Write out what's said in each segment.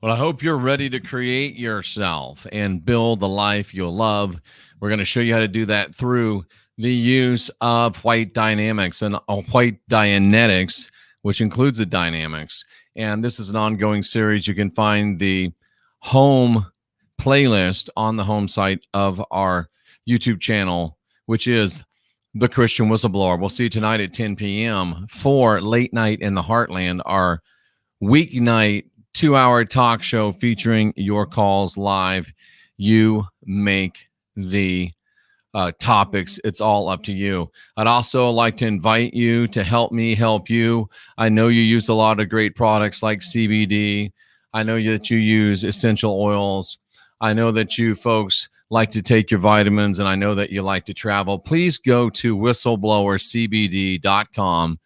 Well, I hope you're ready to create yourself and build the life you'll love. We're going to show you how to do that through the use of white dynamics and white Dianetics, which includes the dynamics. And this is an ongoing series. You can find the home playlist on the home site of our YouTube channel, which is the Christian Whistleblower. We'll see you tonight at 10 p.m. for Late Night in the Heartland, our weeknight 2-hour talk show featuring your calls live. You make the topics. It's all up to you. I'd also like to invite you to help me help you. I know you use a lot of great products like CBD. I know that you use essential oils. I know that you folks like to take your vitamins, and I know that you like to travel. Please go to whistleblowercbd.com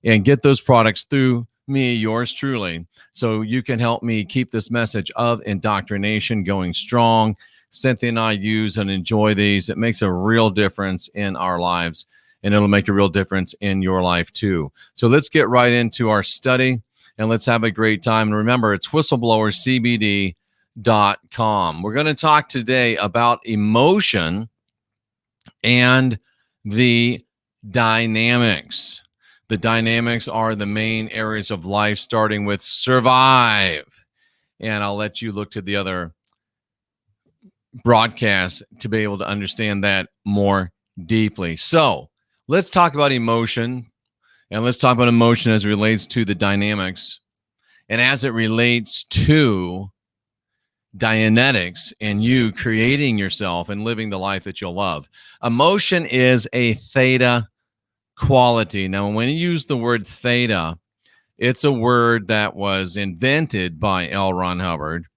and get those products through me, yours truly, so you can help me keep this message of indoctrination going strong. Cynthia and I use and enjoy these. It makes a real difference in our lives, and it'll make a real difference in your life too. So let's get right into our study, and let's have a great time. And remember, it's whistleblowercbd.com. We're going to talk today about emotion and the dynamics. The dynamics are the main areas of life, starting with survive. And I'll let you look to the other broadcasts to be able to understand that more deeply. So let's talk about emotion, and let's talk about emotion as it relates to the dynamics and as it relates to Dianetics and you creating yourself and living the life that you'll love. Emotion is a theta quality. Now, when you use the word theta, it's a word that was invented by L. Ron Hubbard.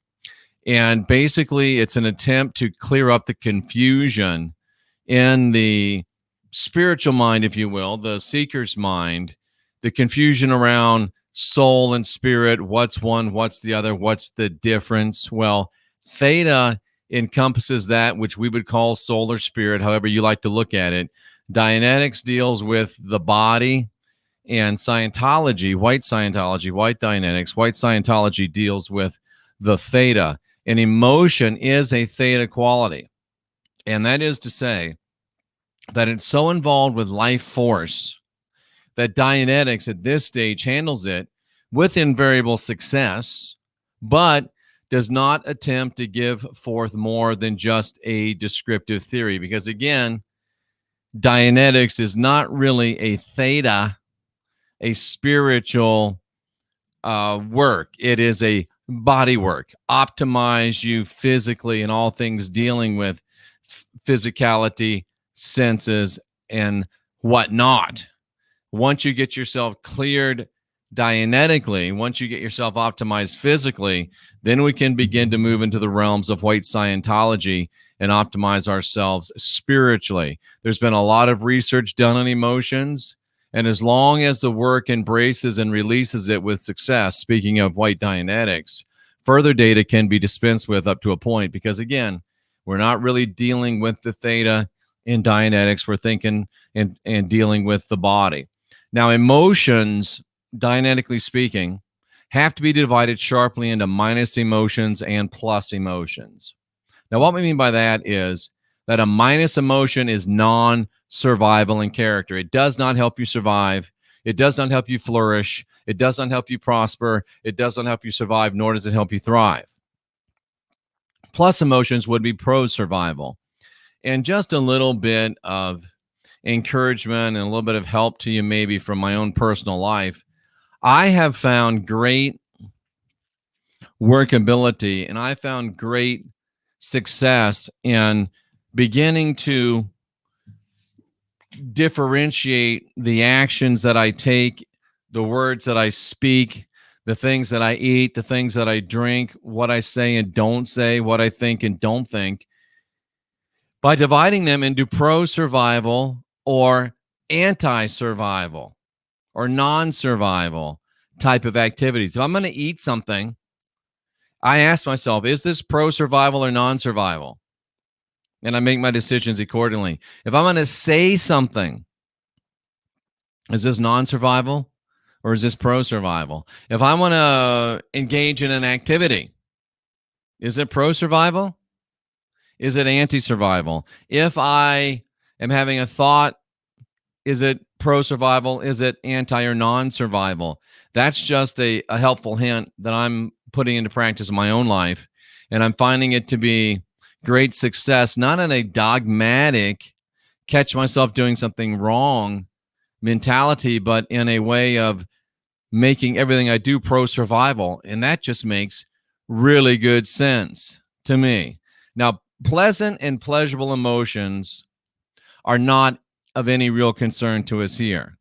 And basically, it's an attempt to clear up the confusion in the spiritual mind, if you will, the seeker's mind, the confusion around soul and spirit. What's one? What's the other? What's the difference? Well, theta encompasses that which we would call soul or spirit, however you like to look at it. Dianetics deals with the body, and Scientology, white Dianetics, white Scientology deals with the theta. And emotion is a theta quality. And that is to say that it's so involved with life force that Dianetics at this stage handles it with invariable success, but does not attempt to give forth more than just a descriptive theory. Because again, Dianetics is not really a theta, a spiritual work. It is a body work. Optimize you physically in all things dealing with physicality, senses, and whatnot. Once you get yourself cleared Dianetically, once you get yourself optimized physically, then we can begin to move into the realms of white Scientology and optimize ourselves spiritually. There's been a lot of research done on emotions, and as long as the work embraces and releases it with success, speaking of white Dianetics, further data can be dispensed with up to a point, because again, we're not really dealing with the theta in Dianetics. We're thinking and dealing with the body. Now, emotions, Dianetically speaking, have to be divided sharply into minus emotions and plus emotions. Now, what we mean by that is that a minus emotion is non-survival in character. It does not help you survive. It does not help you flourish. It does not help you prosper. It does not help you survive, nor does it help you thrive. Plus emotions would be pro-survival. And just a little bit of encouragement and a little bit of help to you maybe from my own personal life. I have found great workability, and I found great success in beginning to differentiate the actions that I take, the words that I speak, the things that I eat, the things that I drink, what I say and don't say, what I think and don't think, by dividing them into pro-survival or anti-survival or non-survival type of activities. If I'm going to eat something, I ask myself, is this pro-survival or non-survival? And I make my decisions accordingly. If I'm going to say something, is this non-survival or is this pro-survival? If I want to engage in an activity, Is it pro-survival? Is it anti-survival? If I am having a thought, is it pro-survival? Is it anti or non-survival? That's just a helpful hint that I'm putting into practice in my own life. And I'm finding it to be great success, not in a dogmatic, catch myself doing something wrong mentality, but in a way of making everything I do pro-survival. And that just makes really good sense to me. Now, pleasant and pleasurable emotions are not of any real concern to us here.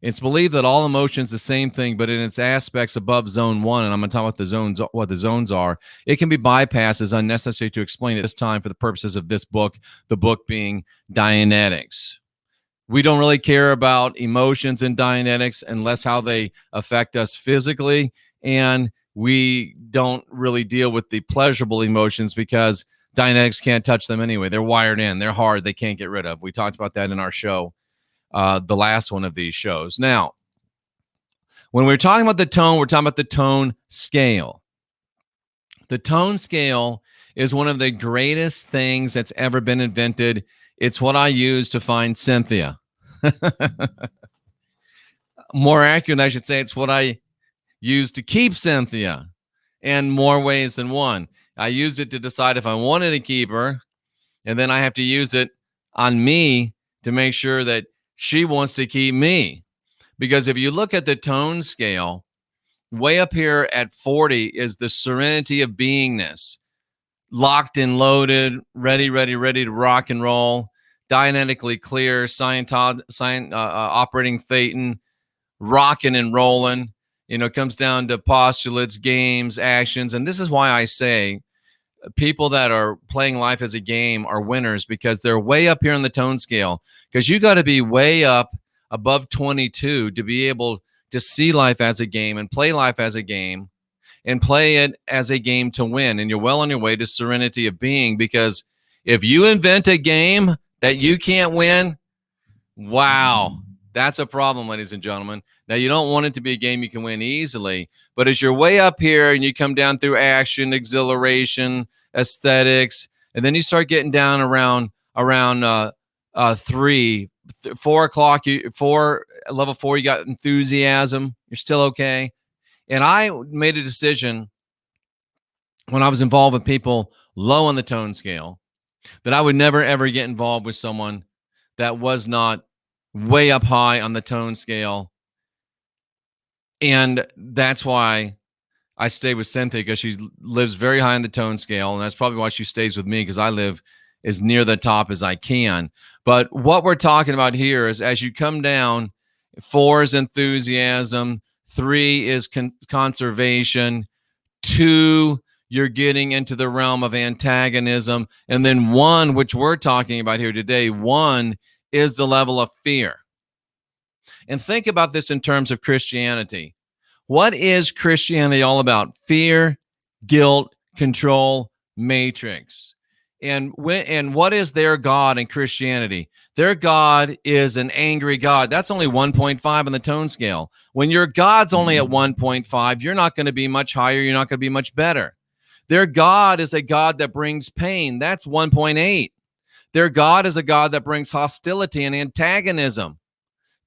It's believed that all emotions the same thing, but in its aspects above zone 1, and I'm going to talk about what the zones are, it can be bypassed as unnecessary to explain at this time for the purposes of this book, the book being Dianetics. We don't really care about emotions in Dianetics unless how they affect us physically, and we don't really deal with the pleasurable emotions because Dianetics can't touch them anyway. They're wired in. They're hard. They can't get rid of. We talked about that in our show, the last one of these shows. Now, when we're talking about the tone, we're talking about the tone scale. The tone scale is one of the greatest things that's ever been invented. It's what I use to find Cynthia. More accurate, I should say, it's what I use to keep Cynthia in more ways than one. I used it to decide if I wanted to keep her, and then I have to use it on me to make sure that she wants to keep me. Because if you look at the tone scale, way up here at 40 is the serenity of beingness, locked and loaded, ready to rock and roll, Dianetically clear, operating Thetan, rocking and rolling. It comes down to postulates, games, actions. And this is why I say people that are playing life as a game are winners, because they're way up here on the tone scale. Because you got to be way up above 22 to be able to see life as a game and play life as a game and play it as a game to win. And you're well on your way to serenity of being, because if you invent a game that you can't win, wow, that's a problem, ladies and gentlemen. Now, you don't want it to be a game you can win easily, but as you're way up here and you come down through action, exhilaration, aesthetics, and then you start getting down around 4 o'clock, level 4, you got enthusiasm, you're still okay. And I made a decision when I was involved with people low on the tone scale that I would never, ever get involved with someone that was not way up high on the tone scale. And that's why I stay with Cynthia, because she lives very high on the tone scale. And that's probably why she stays with me, because I live as near the top as I can. But what we're talking about here is as you come down, 4 is enthusiasm, 3 is conservation, 2, you're getting into the realm of antagonism. And then 1, which we're talking about here today, 1 is the level of fear. And think about this in terms of Christianity. What is Christianity all about? Fear, guilt, control, matrix. And what is their God in Christianity? Their God is an angry God. That's only 1.5 on the tone scale. When your God's only at 1.5, you're not going to be much higher. You're not going to be much better. Their God is a God that brings pain. That's 1.8. Their God is a God that brings hostility and antagonism.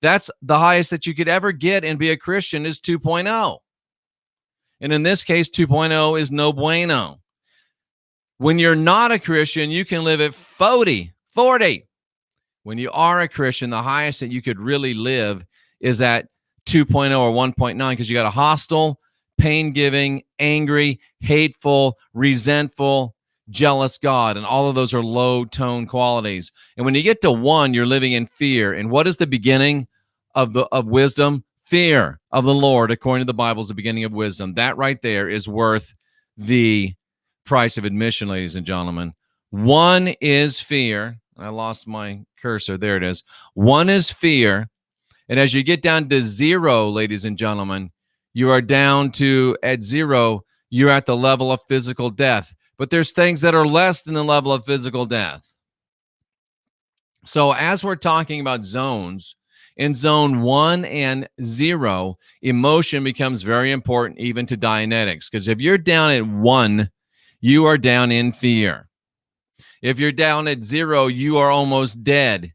That's the highest that you could ever get and be a Christian is 2.0. And in this case, 2.0 is no bueno. When you're not a Christian, you can live at 40. When you are a Christian, the highest that you could really live is at 2.0 or 1.9, because you got a hostile, pain-giving, angry, hateful, resentful, jealous God. And all of those are low tone qualities. And when you get to 1, you're living in fear. And what is the beginning of wisdom? Fear of the Lord, according to the Bible, is the beginning of wisdom. That right there is worth the price of admission, ladies and gentlemen. 1 is fear. I lost my cursor. There it is. 1 is fear. And as you get down to 0, ladies and gentlemen, you are down to, at 0, you're at the level of physical death. But there's things that are less than the level of physical death. So as we're talking about zones, in zone 1 and 0, emotion becomes very important even to Dianetics. Because if you're down at 1, you are down in fear. If you're down at 0, you are almost dead.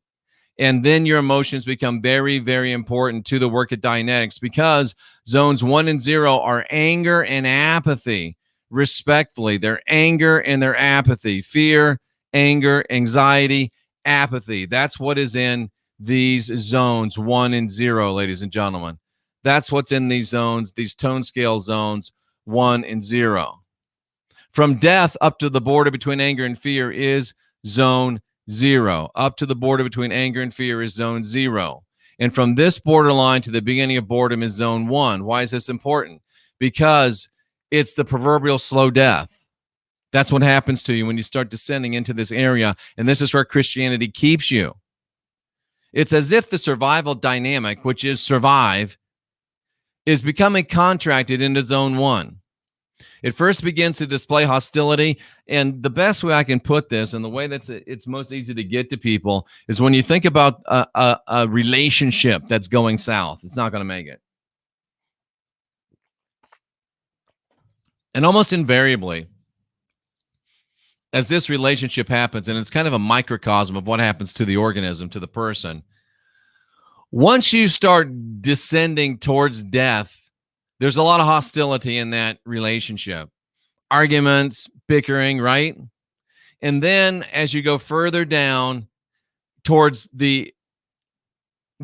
And then your emotions become very, very important to the work of Dianetics, because zones 1 and 0 are anger and apathy. Respectfully, they're anger and their apathy. Fear, anger, anxiety, apathy. That's what is in these zones 1 and 0, ladies and gentlemen. That's what's in these zones, these tone scale zones 1 and 0. From death up to the border between anger and fear is zone 0. Up to the border between anger and fear is zone 0. And from this borderline to the beginning of boredom is zone 1. Why is this important? Because it's the proverbial slow death. That's what happens to you when you start descending into this area. And this is where Christianity keeps you. It's as if the survival dynamic, which is survive, is becoming contracted into zone 1. It first begins to display hostility, and the best way I can put this, and the way that's it's most easy to get to people, is when you think about a relationship that's going south. It's not going to make it. And almost invariably, as this relationship happens, and it's kind of a microcosm of what happens to the organism, to the person, once you start descending towards death, there's a lot of hostility in that relationship. Arguments, bickering, right? And then as you go further down towards the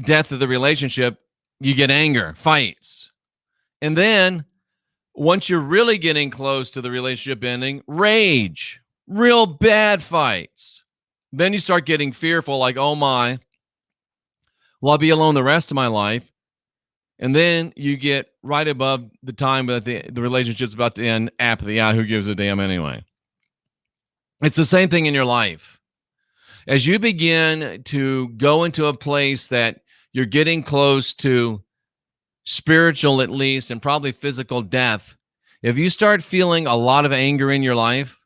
death of the relationship, you get anger, fights. And then once you're really getting close to the relationship ending, rage, real bad fights. Then you start getting fearful, like, oh my, will I be alone the rest of my life? And then you get right above the time that the relationship's about to end, apathy. Who gives a damn anyway? It's the same thing in your life. As you begin to go into a place that you're getting close to spiritual, at least, and probably physical death, if you start feeling a lot of anger in your life,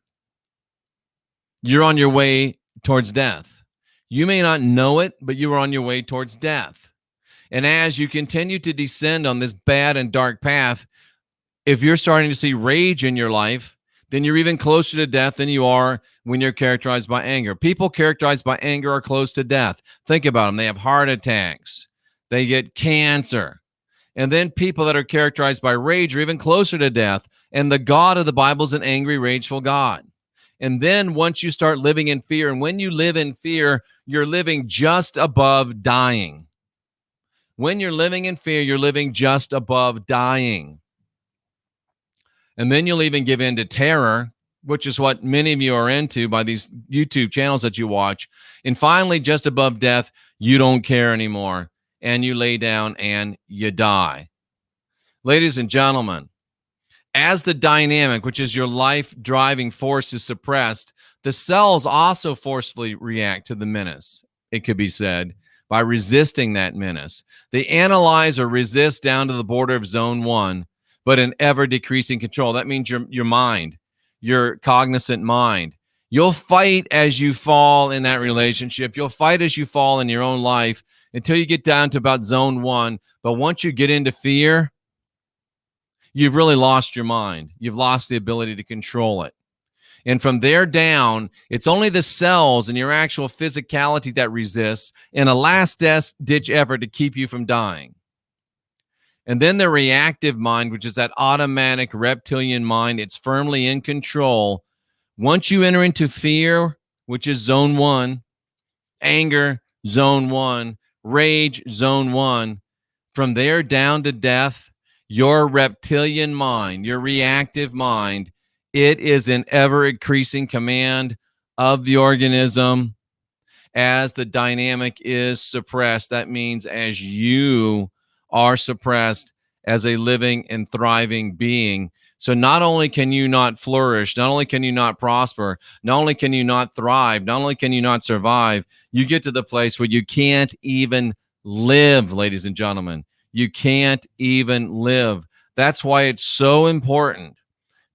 you're on your way towards death. You may not know it, but you are on your way towards death. And as you continue to descend on this bad and dark path, if you're starting to see rage in your life, then you're even closer to death than you are when you're characterized by anger. People characterized by anger are close to death. Think about them. They have heart attacks. They get cancer. And then people that are characterized by rage are even closer to death. And the God of the Bible is an angry, rageful God. And then once you start living in fear, and when you live in fear, you're living just above dying. When you're living in fear, you're living just above dying. And then you'll even give in to terror, which is what many of you are into by these YouTube channels that you watch. And finally, just above death, you don't care anymore. And you lay down and you die. Ladies and gentlemen, as the dynamic, which is your life driving force, is suppressed, the cells also forcefully react to the menace, it could be said, by resisting that menace. They analyze or resist down to the border of zone 1, but in ever decreasing control. That means your mind, your cognizant mind. You'll fight as you fall in that relationship. You'll fight as you fall in your own life until you get down to about zone 1. But once you get into fear, you've really lost your mind. You've lost the ability to control it. And from there down, it's only the cells and your actual physicality that resists in a last-ditch effort to keep you from dying. And then the reactive mind, which is that automatic reptilian mind, it's firmly in control. Once you enter into fear, which is zone 1, anger, zone 1, rage, zone 1, from there down to death, your reptilian mind, your reactive mind, it is in ever increasing command of the organism as the dynamic is suppressed. That means as you are suppressed as a living and thriving being. So not only can you not flourish, not only can you not prosper, not only can you not thrive, not only can you not survive, you get to the place where you can't even live, ladies and gentlemen. You can't even live. That's why it's so important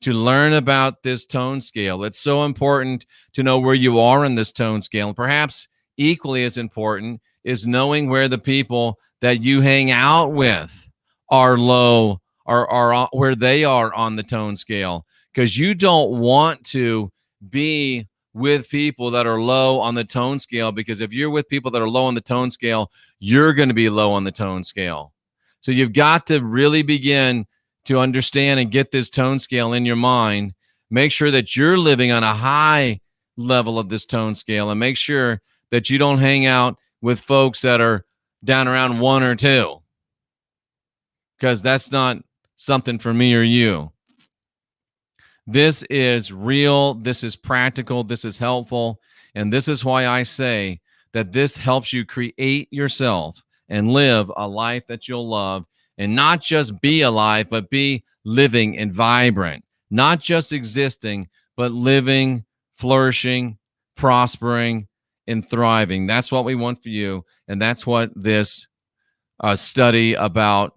to learn about this tone scale. It's so important to know where you are in this tone scale. And perhaps equally as important is knowing where the people that you hang out with are low or are where they are on the tone scale. because you don't want to be with people that are low on the tone scale, because if you're with people that are low on the tone scale, you're going to be low on the tone scale. So you've got to really begin to understand and get this tone scale in your mind. Make sure that you're living on a high level of this tone scale, and make sure that you don't hang out with folks that are down around 1 or 2, because that's not something for me or you. This is real. This is practical. This is helpful. And this is why I say that this helps you create yourself and live a life that you'll love, and not just be alive, but be living and vibrant, not just existing, but living, flourishing, prospering, and thriving. That's what we want for you. And that's what this study about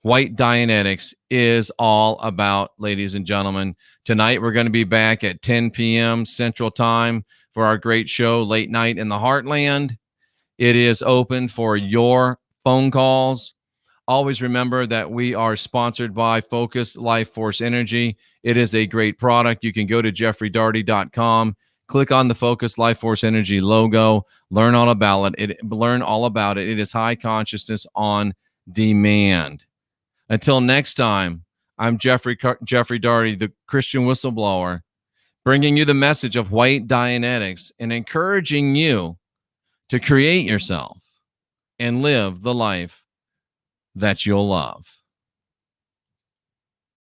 white Dianetics is all about, ladies and gentlemen. Tonight, we're going to be back at 10 p.m. Central Time for our great show, Late Night in the Heartland. It is open for your phone calls. Always remember that we are sponsored by Focus Life Force Energy. It is a great product. You can go to jeffreydaugherty.com, click on the Focus Life Force Energy logo, learn all about it. It is high consciousness on demand. Until next time, I'm Jeffrey Daugherty, the Christian Whistleblower, bringing you the message of white Dianetics and encouraging you to create yourself and live the life that you'll love.